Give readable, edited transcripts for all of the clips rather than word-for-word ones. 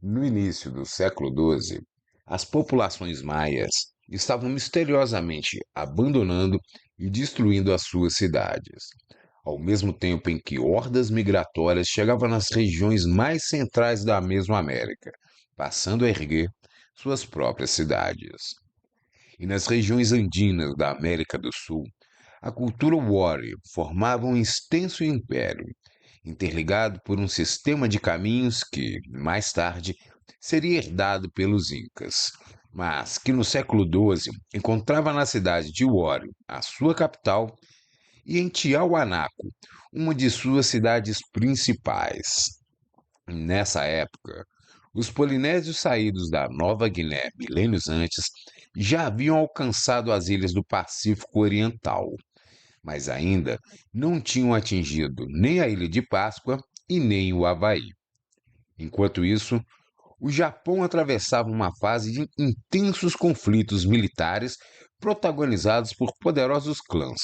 No início do século XII, as populações maias estavam misteriosamente abandonando e destruindo as suas cidades, ao mesmo tempo em que hordas migratórias chegavam nas regiões mais centrais da Mesoamérica, passando a erguer suas próprias cidades. E nas regiões andinas da América do Sul, a cultura Wari formava um extenso império, interligado por um sistema de caminhos que, mais tarde, seria herdado pelos Incas, mas que no século XII encontrava na cidade de Wari a sua capital e em Tiahuanaco, uma de suas cidades principais. Nessa época, os polinésios saídos da Nova Guiné milênios antes já haviam alcançado as ilhas do Pacífico Oriental, mas ainda não tinham atingido nem a Ilha de Páscoa e nem o Havaí. Enquanto isso, o Japão atravessava uma fase de intensos conflitos militares protagonizados por poderosos clãs,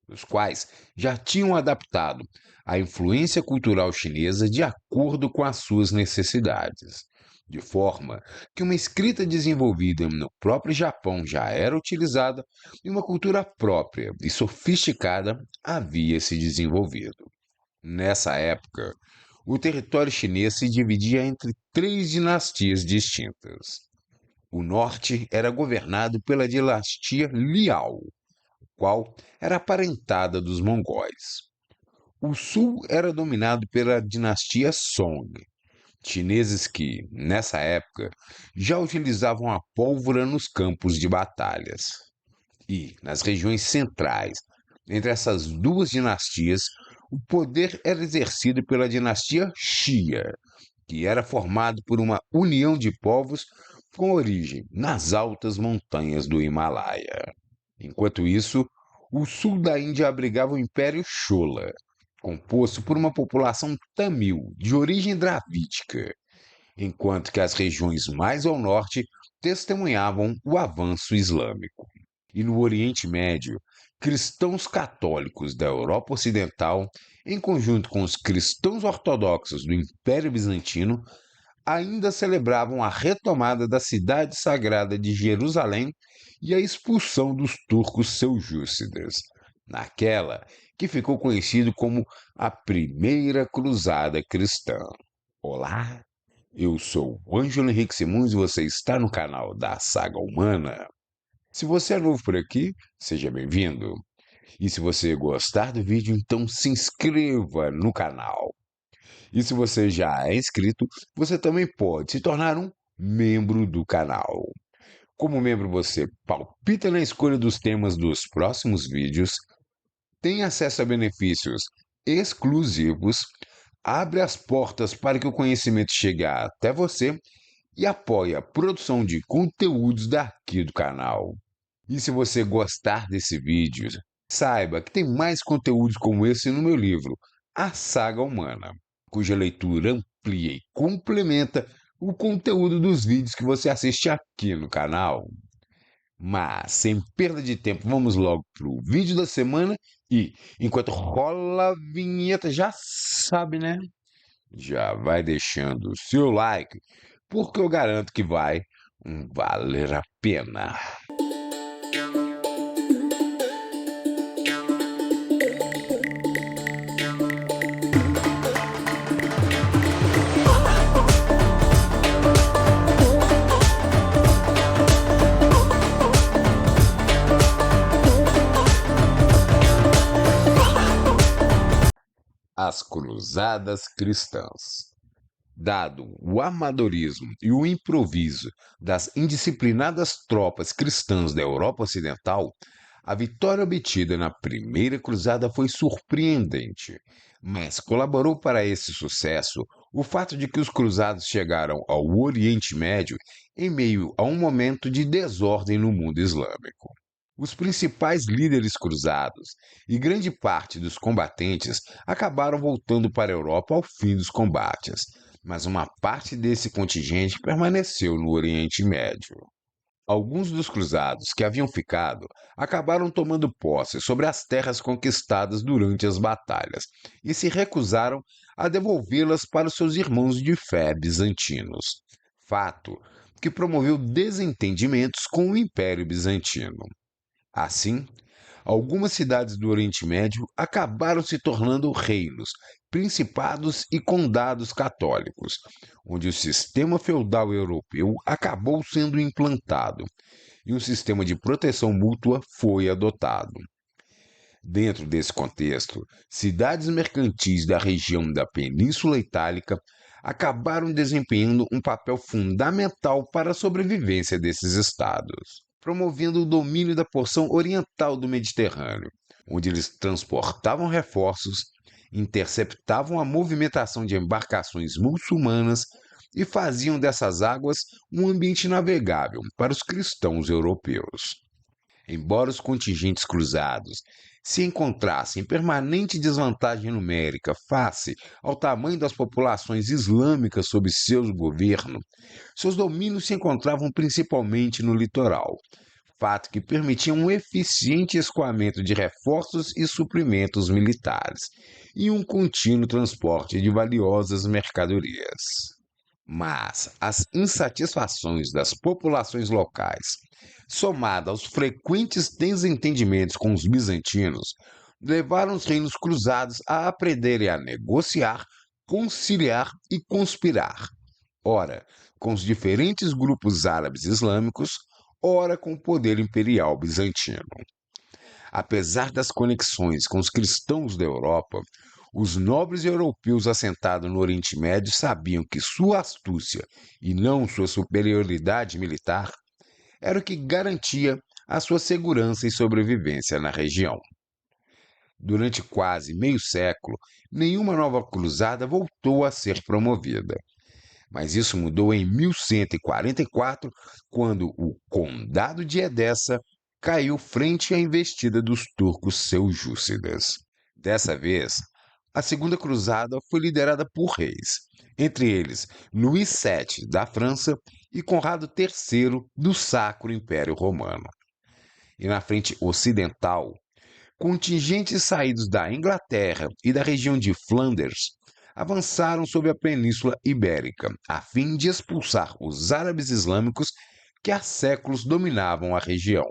os quais já tinham adaptado a influência cultural chinesa de acordo com as suas necessidades, de forma que uma escrita desenvolvida no próprio Japão já era utilizada e uma cultura própria e sofisticada havia se desenvolvido. Nessa época, o território chinês se dividia entre três dinastias distintas. O norte era governado pela dinastia Liao, qual era aparentada dos mongóis. O sul era dominado pela dinastia Song, chineses que, nessa época, já utilizavam a pólvora nos campos de batalhas. E, nas regiões centrais, entre essas duas dinastias, o poder era exercido pela dinastia Xia, que era formado por uma união de povos com origem nas altas montanhas do Himalaia. Enquanto isso, o sul da Índia abrigava o Império Chola, composto por uma população tamil de origem dravídica, enquanto que as regiões mais ao norte testemunhavam o avanço islâmico. E no Oriente Médio, cristãos católicos da Europa Ocidental, em conjunto com os cristãos ortodoxos do Império Bizantino, ainda celebravam a retomada da cidade sagrada de Jerusalém e a expulsão dos turcos seljúcidas, naquela que ficou conhecido como a Primeira Cruzada Cristã. Olá, eu sou o Ângelo Henrique Simões e você está no canal da Saga Humana. Se você é novo por aqui, seja bem-vindo. E se você gostar do vídeo, então se inscreva no canal. E se você já é inscrito, você também pode se tornar um membro do canal. Como membro, você palpita na escolha dos temas dos próximos vídeos, tem acesso a benefícios exclusivos, abre as portas para que o conhecimento chegue até você e apoia a produção de conteúdos daqui do canal. E se você gostar desse vídeo, saiba que tem mais conteúdos como esse no meu livro, A Saga Humana, cuja leitura amplia e complementa o conteúdo dos vídeos que você assiste aqui no canal. Mas, sem perda de tempo, vamos logo pro vídeo da semana e, enquanto rola a vinheta, já sabe, né? Já vai deixando o seu like, porque eu garanto que vai valer a pena. As Cruzadas Cristãs. Dado o amadorismo e o improviso das indisciplinadas tropas cristãs da Europa Ocidental, a vitória obtida na Primeira Cruzada foi surpreendente, mas colaborou para esse sucesso o fato de que os cruzados chegaram ao Oriente Médio em meio a um momento de desordem no mundo islâmico. Os principais líderes cruzados e grande parte dos combatentes acabaram voltando para a Europa ao fim dos combates, mas uma parte desse contingente permaneceu no Oriente Médio. Alguns dos cruzados que haviam ficado acabaram tomando posse sobre as terras conquistadas durante as batalhas e se recusaram a devolvê-las para os seus irmãos de fé bizantinos. fato que promoveu desentendimentos com o Império Bizantino. Assim, algumas cidades do Oriente Médio acabaram se tornando reinos, principados e condados católicos, onde o sistema feudal europeu acabou sendo implantado e um sistema de proteção mútua foi adotado. Dentro desse contexto, cidades mercantis da região da Península Itálica acabaram desempenhando um papel fundamental para a sobrevivência desses estados, promovendo o domínio da porção oriental do Mediterrâneo, onde eles transportavam reforços, interceptavam a movimentação de embarcações muçulmanas e faziam dessas águas um ambiente navegável para os cristãos europeus. Embora os contingentes cruzados se encontrassem em permanente desvantagem numérica face ao tamanho das populações islâmicas sob seu governo, seus domínios se encontravam principalmente no litoral, fato que permitia um eficiente escoamento de reforços e suprimentos militares e um contínuo transporte de valiosas mercadorias. Mas as insatisfações das populações locais, somada aos frequentes desentendimentos com os bizantinos, levaram os reinos cruzados a aprenderem a negociar, conciliar e conspirar, ora com os diferentes grupos árabes islâmicos, ora com o poder imperial bizantino. Apesar das conexões com os cristãos da Europa, os nobres europeus assentados no Oriente Médio sabiam que sua astúcia, e não sua superioridade militar, era o que garantia a sua segurança e sobrevivência na região. Durante quase meio século, nenhuma nova cruzada voltou a ser promovida. Mas isso mudou em 1144, quando o Condado de Edessa caiu frente à investida dos turcos seljúcidas. Dessa vez, a Segunda Cruzada foi liderada por reis, entre eles Luís VII da França e Conrado III do Sacro Império Romano. E na frente ocidental, contingentes saídos da Inglaterra e da região de Flandres avançaram sobre a Península Ibérica, a fim de expulsar os árabes islâmicos que há séculos dominavam a região.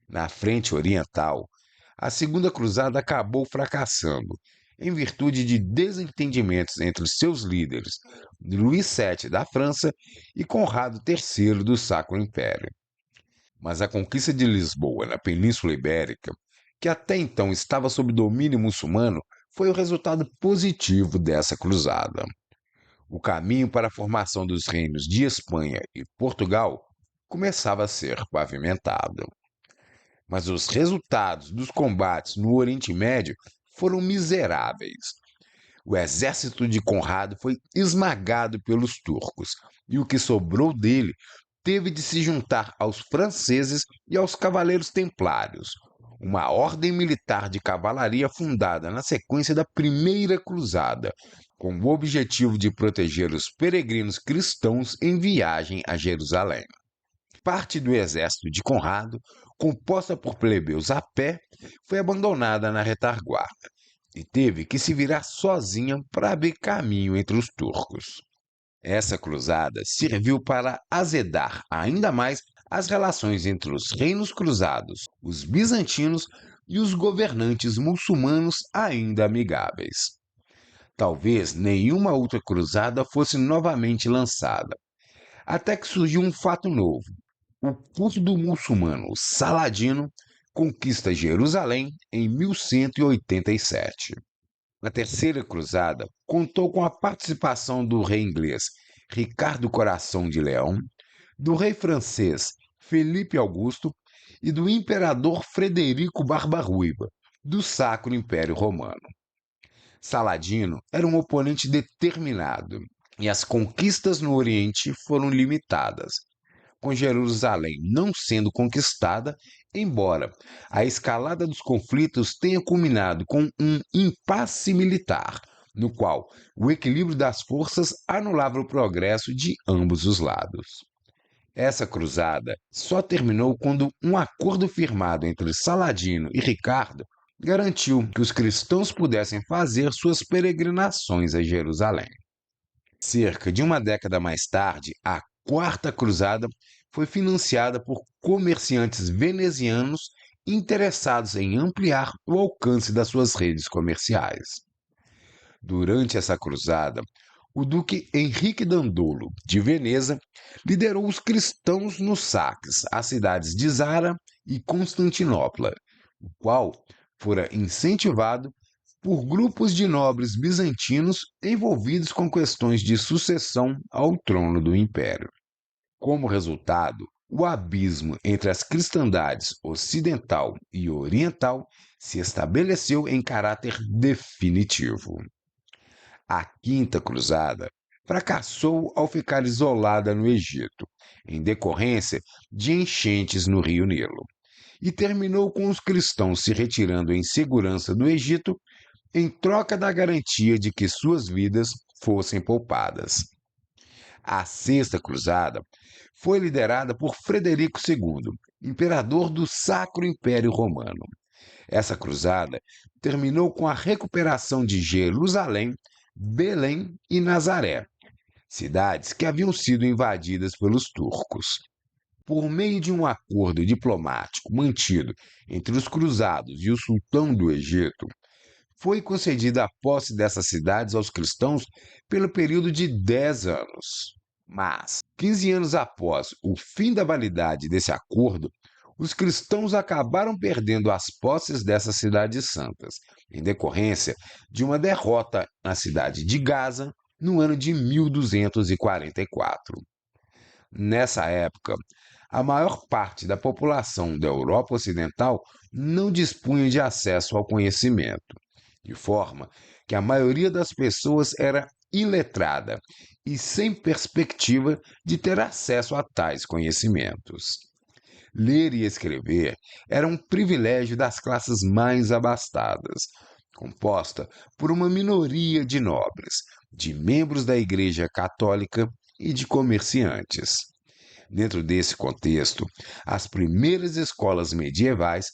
Na frente oriental, a Segunda Cruzada acabou fracassando, em virtude de desentendimentos entre seus líderes, Luís VII da França e Conrado III do Sacro Império. Mas a conquista de Lisboa na Península Ibérica, que até então estava sob domínio muçulmano, foi o resultado positivo dessa cruzada. O caminho para a formação dos reinos de Espanha e Portugal começava a ser pavimentado. Mas os resultados dos combates no Oriente Médio foram miseráveis. O exército de Conrado foi esmagado pelos turcos, e o que sobrou dele teve de se juntar aos franceses e aos cavaleiros templários, uma ordem militar de cavalaria fundada na sequência da Primeira Cruzada, com o objetivo de proteger os peregrinos cristãos em viagem a Jerusalém. Parte do exército de Conrado, composta por plebeus a pé, foi abandonada na retaguarda e teve que se virar sozinha para abrir caminho entre os turcos. Essa cruzada serviu para azedar ainda mais as relações entre os reinos cruzados, os bizantinos e os governantes muçulmanos ainda amigáveis. Talvez nenhuma outra cruzada fosse novamente lançada, até que surgiu um fato novo. O curdo muçulmano Saladino conquista Jerusalém em 1187. A Terceira Cruzada contou com a participação do rei inglês Ricardo Coração de Leão, do rei francês Felipe Augusto e do imperador Frederico Barba-Ruiva, do Sacro Império Romano. Saladino era um oponente determinado, e as conquistas no Oriente foram limitadas, com Jerusalém não sendo conquistada, embora a escalada dos conflitos tenha culminado com um impasse militar, no qual o equilíbrio das forças anulava o progresso de ambos os lados. Essa cruzada só terminou quando um acordo firmado entre Saladino e Ricardo garantiu que os cristãos pudessem fazer suas peregrinações a Jerusalém. Cerca de uma década mais tarde, a Quarta Cruzada foi financiada por comerciantes venezianos interessados em ampliar o alcance das suas redes comerciais. Durante essa cruzada, o duque Henrique Dandolo, de Veneza, liderou os cristãos nos saques às cidades de Zara e Constantinopla, o qual fora incentivado por grupos de nobres bizantinos envolvidos com questões de sucessão ao trono do império. Como resultado, o abismo entre as cristandades ocidental e oriental se estabeleceu em caráter definitivo. A Quinta Cruzada fracassou ao ficar isolada no Egito, em decorrência de enchentes no rio Nilo, e terminou com os cristãos se retirando em segurança do Egito em troca da garantia de que suas vidas fossem poupadas. A Sexta Cruzada foi liderada por Frederico II, imperador do Sacro Império Romano. Essa cruzada terminou com a recuperação de Jerusalém, Belém e Nazaré, cidades que haviam sido invadidas pelos turcos. Por meio de um acordo diplomático mantido entre os cruzados e o sultão do Egito, foi concedida a posse dessas cidades aos cristãos pelo período de 10 anos. Mas, 15 anos após o fim da validade desse acordo, os cristãos acabaram perdendo as posses dessas cidades santas, em decorrência de uma derrota na cidade de Gaza no ano de 1244. Nessa época, a maior parte da população da Europa Ocidental não dispunha de acesso ao conhecimento, de forma que a maioria das pessoas era iletrada e sem perspectiva de ter acesso a tais conhecimentos. Ler e escrever era um privilégio das classes mais abastadas, composta por uma minoria de nobres, de membros da Igreja Católica e de comerciantes. Dentro desse contexto, as primeiras escolas medievais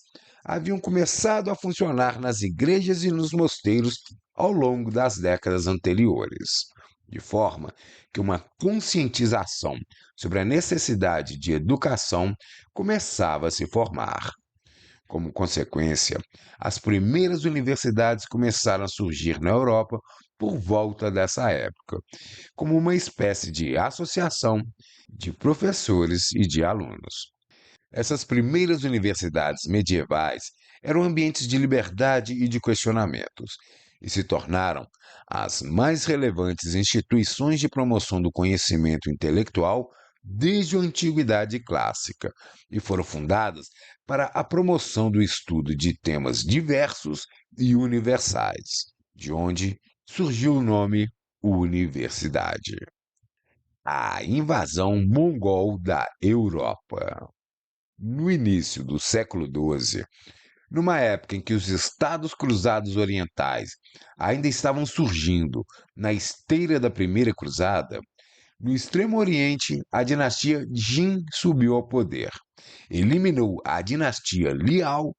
haviam começado a funcionar nas igrejas e nos mosteiros ao longo das décadas anteriores, de forma que uma conscientização sobre a necessidade de educação começava a se formar. Como consequência, as primeiras universidades começaram a surgir na Europa por volta dessa época, como uma espécie de associação de professores e de alunos. Essas primeiras universidades medievais eram ambientes de liberdade e de questionamentos, e se tornaram as mais relevantes instituições de promoção do conhecimento intelectual desde a antiguidade clássica, e foram fundadas para a promoção do estudo de temas diversos e universais, de onde surgiu o nome universidade. A invasão mongol da Europa. No início do século XII, numa época em que os Estados Cruzados Orientais ainda estavam surgindo na esteira da Primeira Cruzada, no Extremo Oriente, a dinastia Jin subiu ao poder, eliminou a dinastia Liao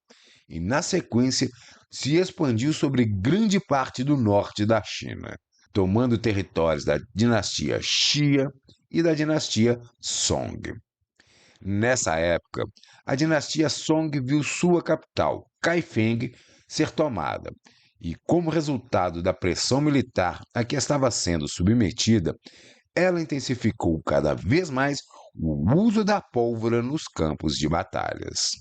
e, na sequência, se expandiu sobre grande parte do norte da China, tomando territórios da dinastia Xia e da dinastia Song. Nessa época, a dinastia Song viu sua capital, Kaifeng, ser tomada, e, como resultado da pressão militar a que estava sendo submetida, ela intensificou cada vez mais o uso da pólvora nos campos de batalhas.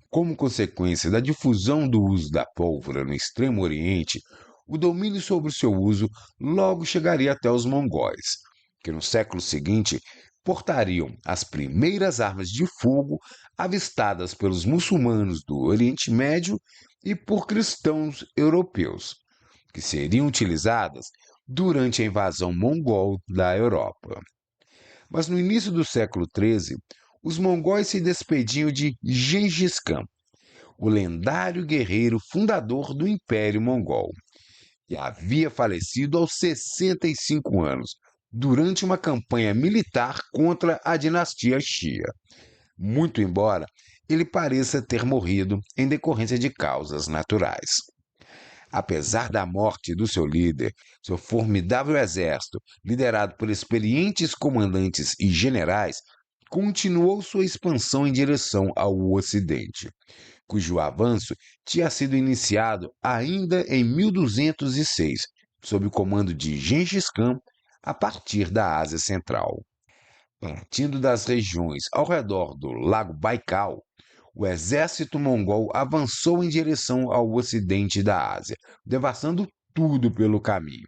Como consequência da difusão do uso da pólvora no Extremo Oriente, o domínio sobre o seu uso logo chegaria até os mongóis, que no século seguinte portariam as primeiras armas de fogo avistadas pelos muçulmanos do Oriente Médio e por cristãos europeus, que seriam utilizadas durante a invasão mongol da Europa. Mas no início do século XIII, os mongóis se despediam de Gengis Khan, o lendário guerreiro fundador do Império Mongol, que havia falecido aos 65 anos, durante uma campanha militar contra a dinastia Xia, muito embora ele pareça ter morrido em decorrência de causas naturais. Apesar da morte do seu líder, seu formidável exército, liderado por experientes comandantes e generais, continuou sua expansão em direção ao Ocidente, cujo avanço tinha sido iniciado ainda em 1206, sob o comando de Gengis Khan, a partir da Ásia Central. Partindo das regiões ao redor do Lago Baikal, o exército mongol avançou em direção ao ocidente da Ásia, devastando tudo pelo caminho.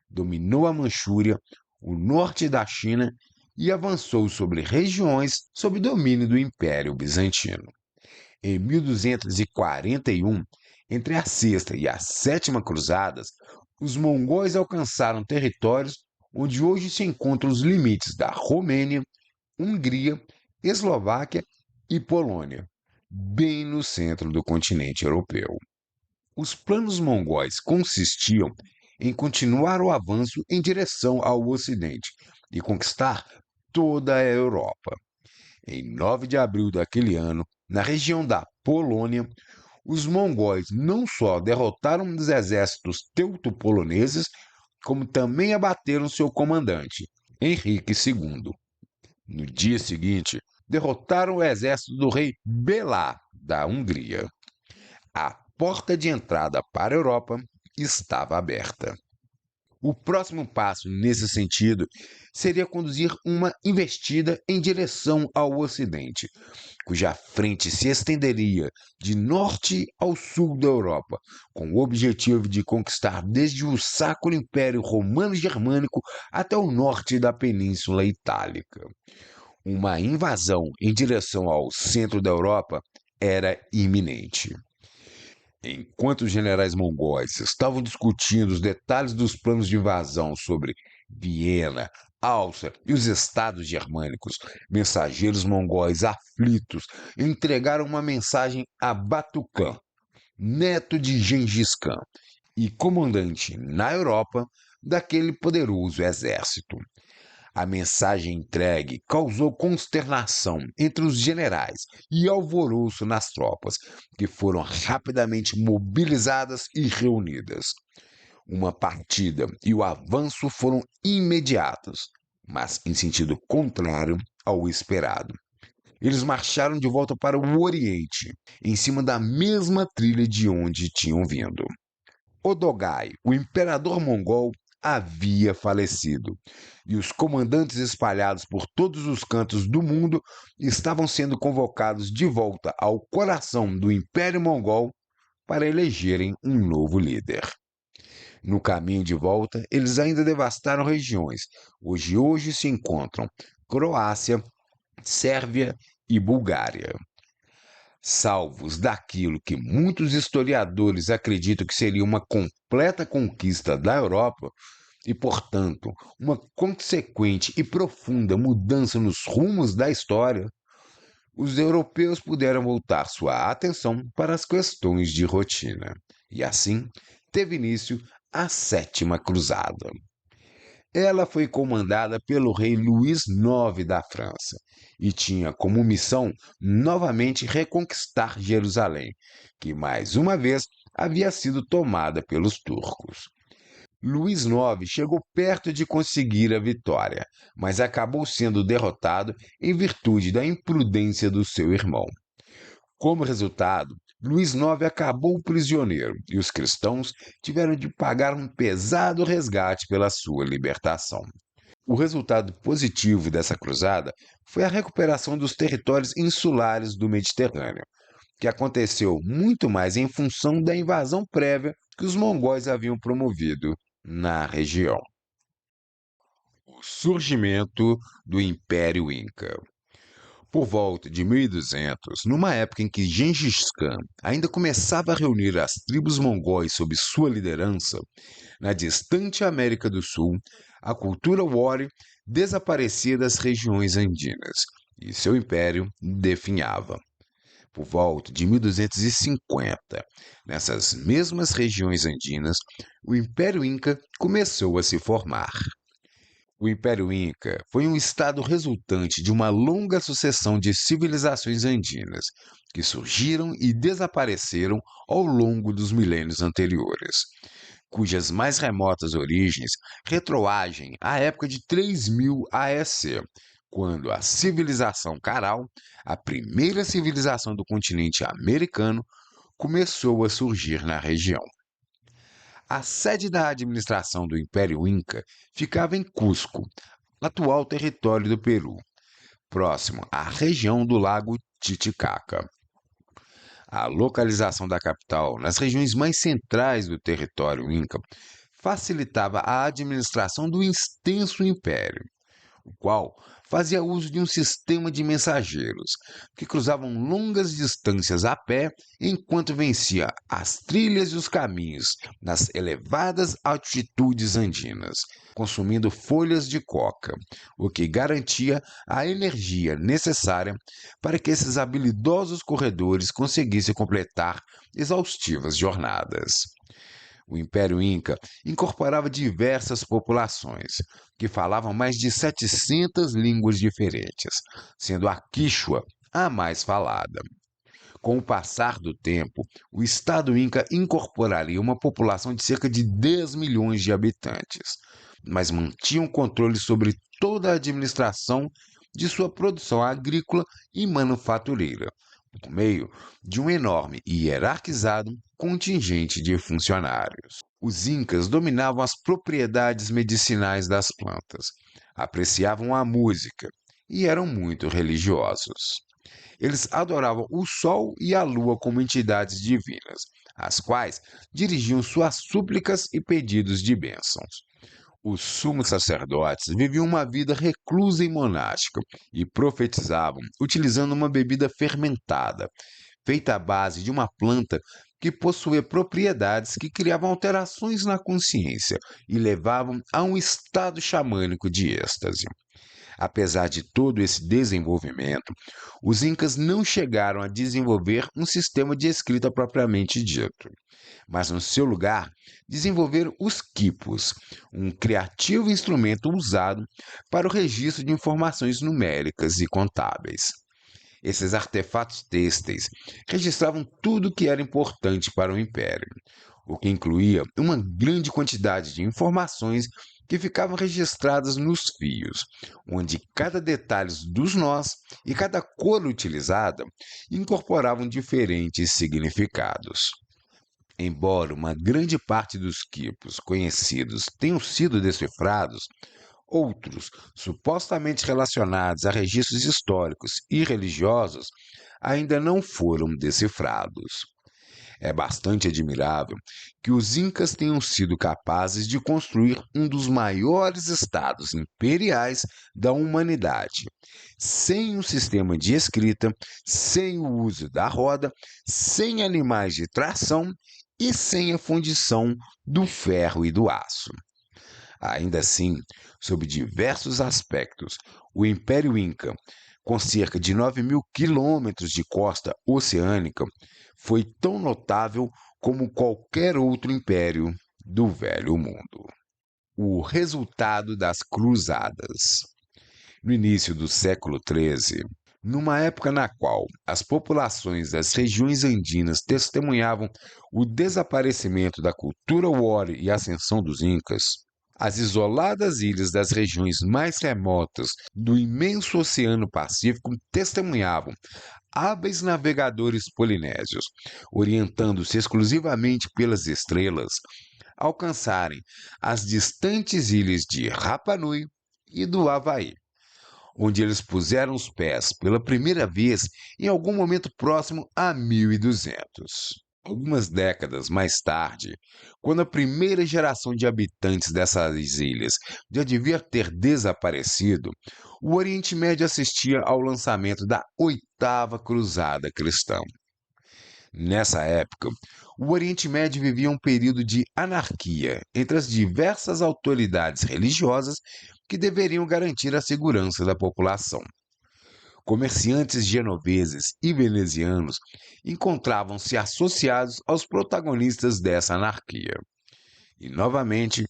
Dominou a Manchúria, o norte da China e avançou sobre regiões sob domínio do Império Bizantino. Em 1241, entre a Sexta e a Sétima Cruzadas, os mongóis alcançaram territórios onde hoje se encontram os limites da Romênia, Hungria, Eslováquia e Polônia, bem no centro do continente europeu. Os planos mongóis consistiam em continuar o avanço em direção ao Ocidente e conquistar toda a Europa. Em 9 de abril daquele ano, na região da Polônia, os mongóis não só derrotaram os exércitos teuto-poloneses, como também abateram seu comandante, Henrique II. No dia seguinte, derrotaram o exército do rei Belá, da Hungria. A porta de entrada para a Europa estava aberta. O próximo passo nesse sentido seria conduzir uma investida em direção ao Ocidente, cuja frente se estenderia de norte ao sul da Europa, com o objetivo de conquistar desde o Sacro Império Romano-Germânico até o norte da Península Itálica. Uma invasão em direção ao centro da Europa era iminente. Enquanto os generais mongóis estavam discutindo os detalhes dos planos de invasão sobre Viena, Áustria e os estados germânicos, mensageiros mongóis aflitos entregaram uma mensagem a Batu-Khan, neto de Gengis Khan e comandante na Europa daquele poderoso exército. A mensagem entregue causou consternação entre os generais e alvoroço nas tropas, que foram rapidamente mobilizadas e reunidas. Uma partida e o avanço foram imediatos, mas em sentido contrário ao esperado. Eles marcharam de volta para o Oriente, em cima da mesma trilha de onde tinham vindo. Odogai, o imperador mongol, havia falecido, e os comandantes espalhados por todos os cantos do mundo estavam sendo convocados de volta ao coração do Império Mongol para elegerem um novo líder. No caminho de volta, eles ainda devastaram regiões. Hoje se encontram Croácia, Sérvia e Bulgária. Salvos daquilo que muitos historiadores acreditam que seria uma completa conquista da Europa e, portanto, uma consequente e profunda mudança nos rumos da história, os europeus puderam voltar sua atenção para as questões de rotina. E assim teve início a Sétima Cruzada. Ela foi comandada pelo rei Luís IX da França e tinha como missão novamente reconquistar Jerusalém, que mais uma vez havia sido tomada pelos turcos. Luís IX chegou perto de conseguir a vitória, mas acabou sendo derrotado em virtude da imprudência do seu irmão. Como resultado, Luís IX acabou prisioneiro e os cristãos tiveram de pagar um pesado resgate pela sua libertação. O resultado positivo dessa cruzada foi a recuperação dos territórios insulares do Mediterrâneo, que aconteceu muito mais em função da invasão prévia que os mongóis haviam promovido na região. O surgimento do Império Inca. Por volta de 1200, numa época em que Gengis Khan ainda começava a reunir as tribos mongóis sob sua liderança, na distante América do Sul, a cultura Wari desaparecia das regiões andinas e seu império definhava. Por volta de 1250, nessas mesmas regiões andinas, o Império Inca começou a se formar. O Império Inca foi um estado resultante de uma longa sucessão de civilizações andinas que surgiram e desapareceram ao longo dos milênios anteriores, cujas mais remotas origens retroagem à época de 3000 AEC, quando a civilização Caral, a primeira civilização do continente americano, começou a surgir na região. A sede da administração do Império Inca ficava em Cusco, atual território do Peru, próximo à região do Lago Titicaca. A localização da capital nas regiões mais centrais do território Inca facilitava a administração do extenso império, o qual fazia uso de um sistema de mensageiros que cruzavam longas distâncias a pé enquanto vencia as trilhas e os caminhos nas elevadas altitudes andinas, consumindo folhas de coca, o que garantia a energia necessária para que esses habilidosos corredores conseguissem completar exaustivas jornadas. O Império Inca incorporava diversas populações, que falavam mais de 700 línguas diferentes, sendo a Quíchua a mais falada. Com o passar do tempo, o Estado Inca incorporaria uma população de cerca de 10 milhões de habitantes, mas mantinha um controle sobre toda a administração de sua produção agrícola e manufatureira, por meio de um enorme e hierarquizado contingente de funcionários. Os incas dominavam as propriedades medicinais das plantas, apreciavam a música e eram muito religiosos. Eles adoravam o sol e a lua como entidades divinas, às quais dirigiam suas súplicas e pedidos de bênçãos. Os sumos sacerdotes viviam uma vida reclusa e monástica e profetizavam utilizando uma bebida fermentada, feita à base de uma planta que possuía propriedades que criavam alterações na consciência e levavam a um estado xamânico de êxtase. Apesar de todo esse desenvolvimento, os incas não chegaram a desenvolver um sistema de escrita propriamente dito, mas no seu lugar desenvolveram os quipos, um criativo instrumento usado para o registro de informações numéricas e contábeis. Esses artefatos têxteis registravam tudo o que era importante para o império, o que incluía uma grande quantidade de informações que ficavam registradas nos fios, onde cada detalhe dos nós e cada cor utilizada incorporavam diferentes significados. Embora uma grande parte dos quipos conhecidos tenham sido decifrados, outros, supostamente relacionados a registros históricos e religiosos, ainda não foram decifrados. É bastante admirável que os incas tenham sido capazes de construir um dos maiores estados imperiais da humanidade, sem um sistema de escrita, sem o uso da roda, sem animais de tração e sem a fundição do ferro e do aço. Ainda assim, sob diversos aspectos, o Império Inca, com cerca de 9.000 quilômetros de costa oceânica, foi tão notável como qualquer outro império do Velho Mundo. O resultado das Cruzadas. No início do século XIII, numa época na qual as populações das regiões andinas testemunhavam o desaparecimento da cultura Wari e a ascensão dos Incas, as isoladas ilhas das regiões mais remotas do imenso Oceano Pacífico testemunhavam hábeis navegadores polinésios, orientando-se exclusivamente pelas estrelas, alcançarem as distantes ilhas de Rapa Nui e do Havaí, onde eles puseram os pés pela primeira vez em algum momento próximo a 1200. Algumas décadas mais tarde, quando a primeira geração de habitantes dessas ilhas já devia ter desaparecido, o Oriente Médio assistia ao lançamento da Oitava Cruzada Cristã. Nessa época, o Oriente Médio vivia um período de anarquia entre as diversas autoridades religiosas que deveriam garantir a segurança da população. Comerciantes genoveses e venezianos encontravam-se associados aos protagonistas dessa anarquia. E, novamente,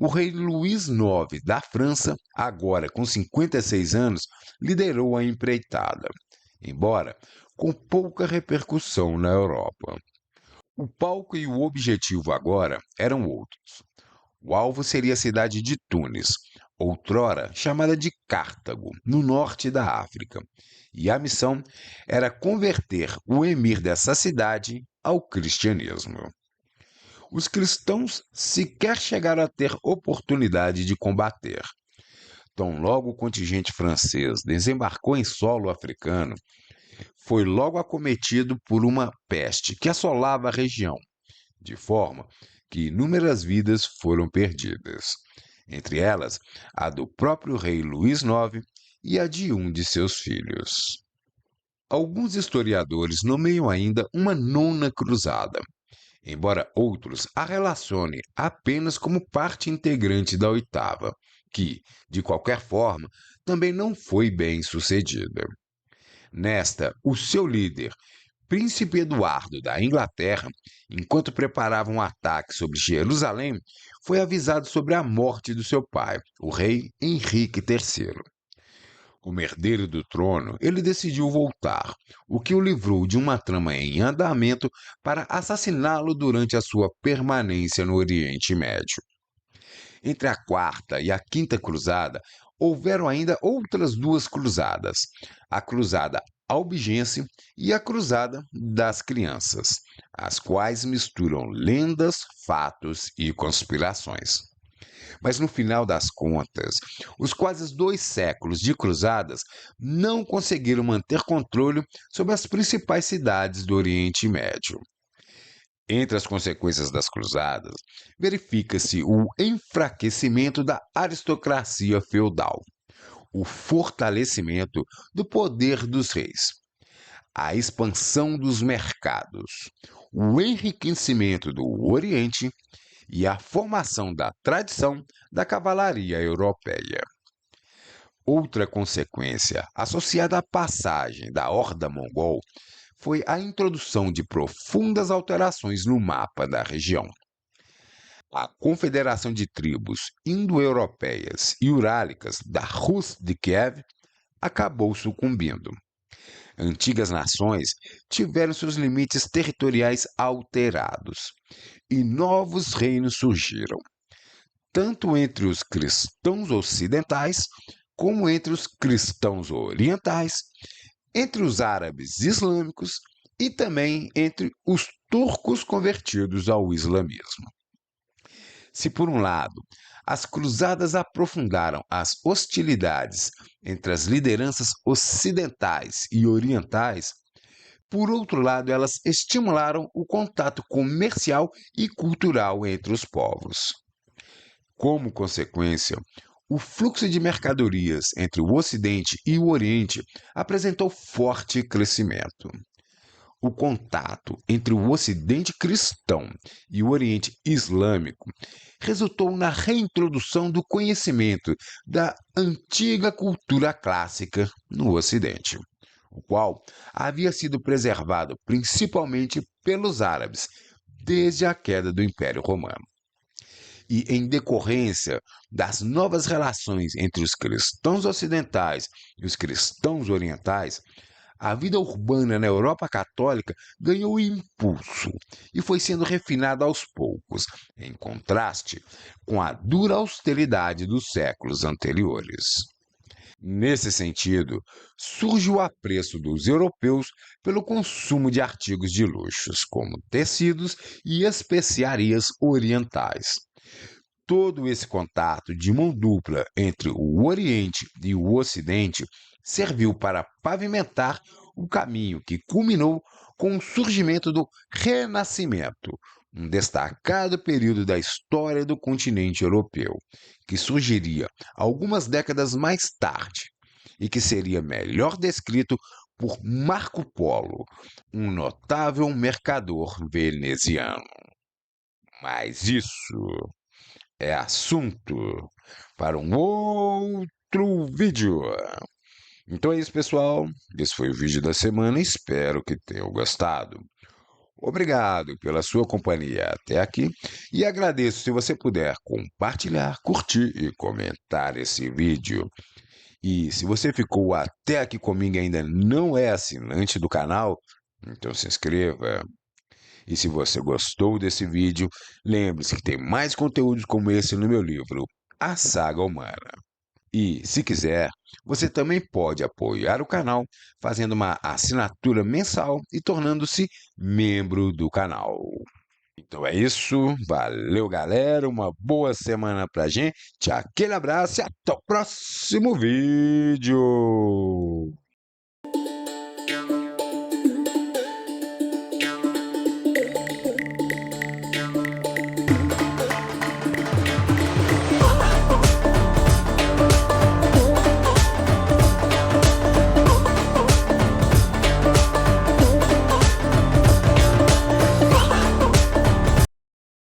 o rei Luís IX da França, agora com 56 anos, liderou a empreitada, embora com pouca repercussão na Europa. O palco e o objetivo agora eram outros. O alvo seria a cidade de Túnez, outrora chamada de Cartago, no norte da África, e a missão era converter o emir dessa cidade ao cristianismo. Os cristãos sequer chegaram a ter oportunidade de combater. Tão logo o contingente francês desembarcou em solo africano, foi logo acometido por uma peste que assolava a região, de forma que inúmeras vidas foram perdidas, entre elas a do próprio rei Luís IX e a de um de seus filhos. Alguns historiadores nomeiam ainda uma nona cruzada, embora outros a relacionem apenas como parte integrante da oitava, que, de qualquer forma, também não foi bem sucedida. Nesta, o seu líder, Príncipe Eduardo da Inglaterra, enquanto preparava um ataque sobre Jerusalém, foi avisado sobre a morte do seu pai, o rei Henrique III. Como herdeiro do trono, ele decidiu voltar, o que o livrou de uma trama em andamento para assassiná-lo durante a sua permanência no Oriente Médio. Entre a quarta e a quinta cruzada, houveram ainda outras duas cruzadas: a Cruzada Albigense e a Cruzada das Crianças, as quais misturam lendas, fatos e conspirações. Mas no final das contas, os quase 2 séculos de cruzadas não conseguiram manter controle sobre as principais cidades do Oriente Médio. Entre as consequências das cruzadas, verifica-se o enfraquecimento da aristocracia feudal, o fortalecimento do poder dos reis, a expansão dos mercados, o enriquecimento do Oriente e a formação da tradição da cavalaria europeia. Outra consequência associada à passagem da horda mongol foi a introdução de profundas alterações no mapa da região. A Confederação de Tribos Indo-Europeias e Urálicas da Rus de Kiev acabou sucumbindo. Antigas nações tiveram seus limites territoriais alterados e novos reinos surgiram, tanto entre os cristãos ocidentais como entre os cristãos orientais, entre os árabes islâmicos e também entre os turcos convertidos ao islamismo. Se, por um lado, as cruzadas aprofundaram as hostilidades entre as lideranças ocidentais e orientais, por outro lado, elas estimularam o contato comercial e cultural entre os povos. Como consequência, o fluxo de mercadorias entre o Ocidente e o Oriente apresentou forte crescimento. O contato entre o Ocidente cristão e o Oriente islâmico resultou na reintrodução do conhecimento da antiga cultura clássica no Ocidente, o qual havia sido preservado principalmente pelos árabes desde a queda do Império Romano. E, em decorrência das novas relações entre os cristãos ocidentais e os cristãos orientais, a vida urbana na Europa católica ganhou impulso e foi sendo refinada aos poucos, em contraste com a dura austeridade dos séculos anteriores. Nesse sentido, surge o apreço dos europeus pelo consumo de artigos de luxos, como tecidos e especiarias orientais. Todo esse contato de mão dupla entre o Oriente e o Ocidente serviu para pavimentar o caminho que culminou com o surgimento do Renascimento, um destacado período da história do continente europeu, que surgiria algumas décadas mais tarde e que seria melhor descrito por Marco Polo, um notável mercador veneziano. Mas isso é assunto para um outro vídeo. Então é isso, pessoal. Esse foi o vídeo da semana. Espero que tenham gostado. Obrigado pela sua companhia até aqui e agradeço se você puder compartilhar, curtir e comentar esse vídeo. E se você ficou até aqui comigo e ainda não é assinante do canal, então se inscreva. E se você gostou desse vídeo, lembre-se que tem mais conteúdos como esse no meu livro, A Saga Humana. E, se quiser, você também pode apoiar o canal fazendo uma assinatura mensal e tornando-se membro do canal. Então é isso, valeu galera, uma boa semana pra gente, aquele abraço e até o próximo vídeo!